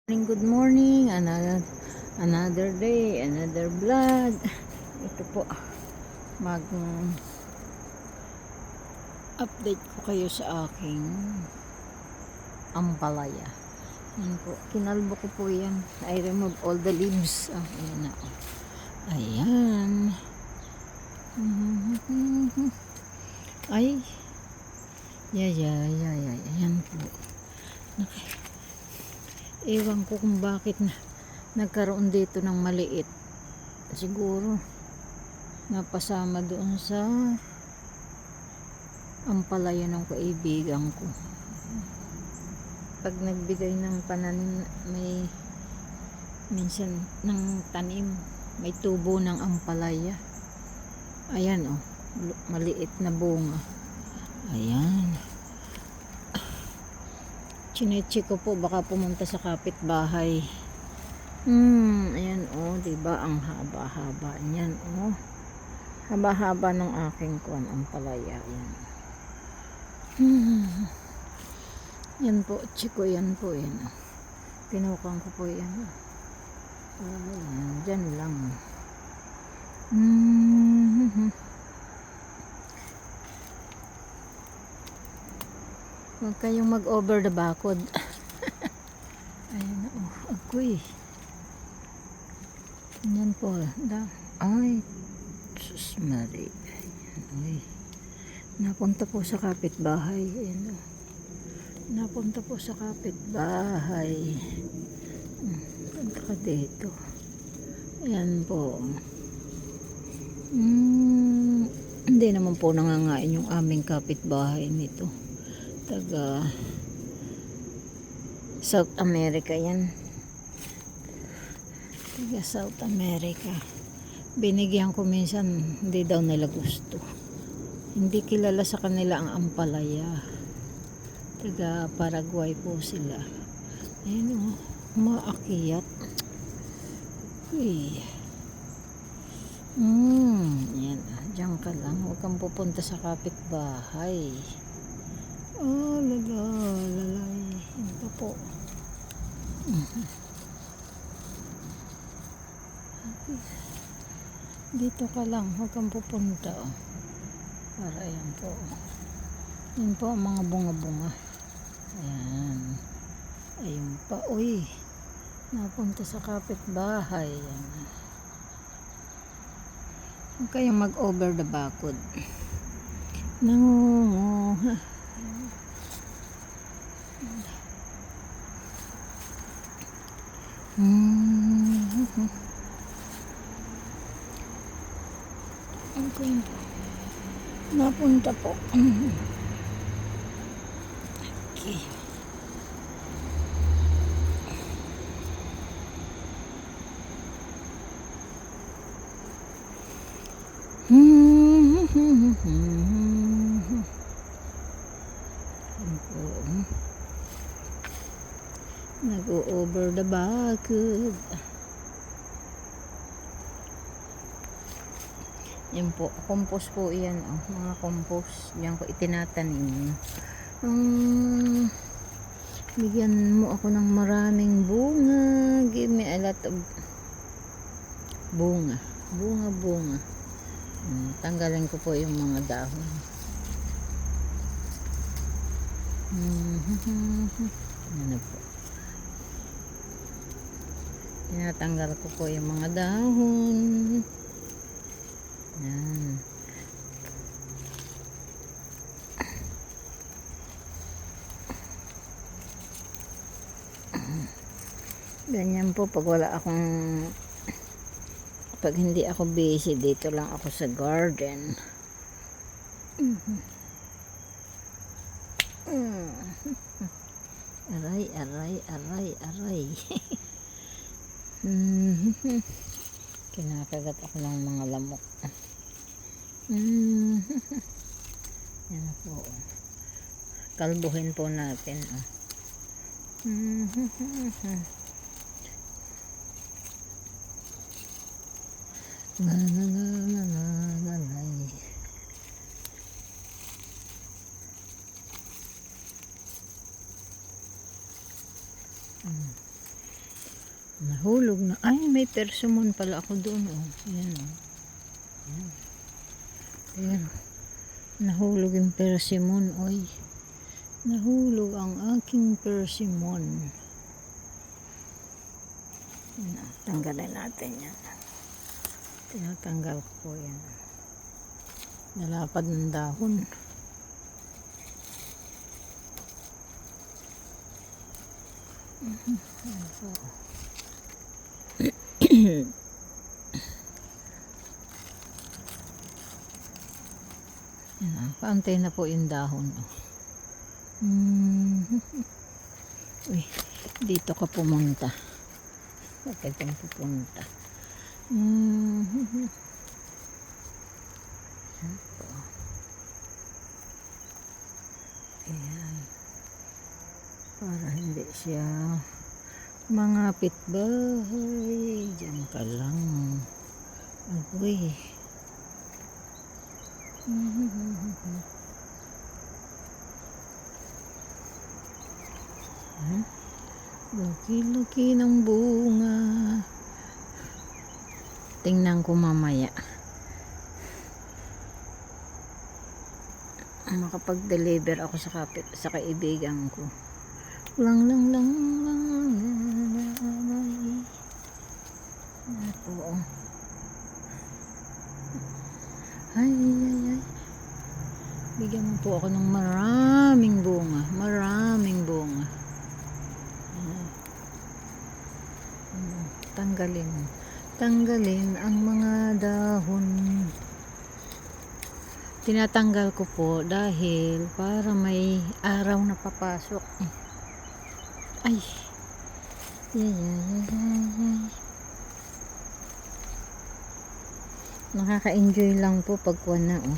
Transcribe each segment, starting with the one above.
Good morning, another day, another vlog. Ito po, mag-update ko kayo sa aking ampalaya. Yan po, kinalbo ko po yan. I remove all the leaves. Ayan na. Ayan. Ay. Ayan po. Ewan ko kung bakit nagkaroon dito ng maliit. Siguro napasama doon sa ampalaya ng kaibigan ko. Pag nagbigay ng pananim, may minsan ng tanim, may tubo ng ampalaya. Ayan maliit na bunga. Ayan. Chineche ko po, baka pumunta sa kapitbahay. Ayan diba ang haba-haba niyan haba-haba ng aking ampalaya. Ayan. Yan po, chiko yan po yan. Pinukang ko po yan. Dyan lang. Huwag kayong mag-over the bakod. Ayan agoy. Yan po. Ay, sus Mari. Ay. Napunta po sa kapitbahay. Ayan napunta po sa kapitbahay. Punta ka dito. Ayan po. Hindi naman po nangangain yung aming kapitbahay nito. Taga South America yan. Taga South America. Binigyan ko minsan, hindi daw nila gusto. Hindi kilala sa kanila ang ampalaya. Taga Paraguay po sila. Ayan maakyat. Uy. Yan. Diyan ka lang. Huwag kang pupunta sa kapitbahay. Lalay. Yan pa po. Dito ka lang. Huwag kang pupunta. Para yan po. Yan po ang mga bunga-bunga. Ayan. Ayun pa. Uy. Napunta sa kapitbahay. Yan. Huwag kayong mag-over the bakod. Nangunguha. Okay. Napunta po. Okay. Nag-over the bakod. Yan po, compost po yan. Mga compost. Yan ko itinatanim. Bigyan mo ako ng maraming bunga. Give me a lot of bunga. Bunga. Tanggalin ko po yung mga dahon. Ano po. Tinatanggal ko po yung mga dahon. Yan. Ganyan po pag wala akong pag hindi ako busy, dito lang ako sa garden. Aray. Kinakagat ako ng mga lamok. Yan po. Kalbuhin po natin. Nahulog na. Ay, may persimmon pala ako doon. Oh. Ayan, oh. Ayan. Ayan. Nahulog yung persimmon. Oy. Nahulog ang aking persimmon. Ayan, tanggalin natin yan. Tinatanggal ko po yan. Nalapad ng dahon. Ayan po. Ayan, paantay na po yung dahon. Uy, dito ka pumunta. Bakit kang pupunta? Ayan po. Ayan. Para hindi siya mangapit bahay. Diyan ka lang. Agoy. Laki-laki ng bunga. Tingnan ko mamaya. Makapag-deliver ako sa kaibigan ko. Lang. Ito. Ay. Bigyan mo po ako ng maraming bunga. Tanggalin ang mga dahon. Tinatanggal ko po dahil para may araw na papasok. Ay. Nakaka-enjoy lang po pag na, oh.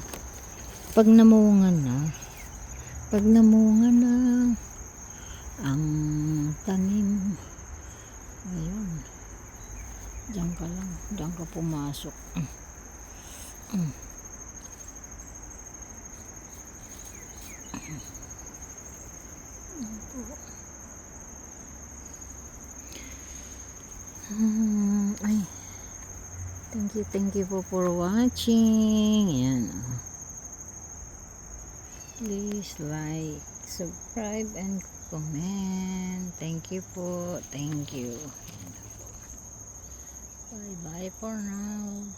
Pag namunga na ang tanim. Ayun. Diyan ka lang. Diyan ka pumasok. Ay. Thank you po for watching. Ayan. Please like, subscribe, and comment. Thank you po. Thank you. Bye bye for now.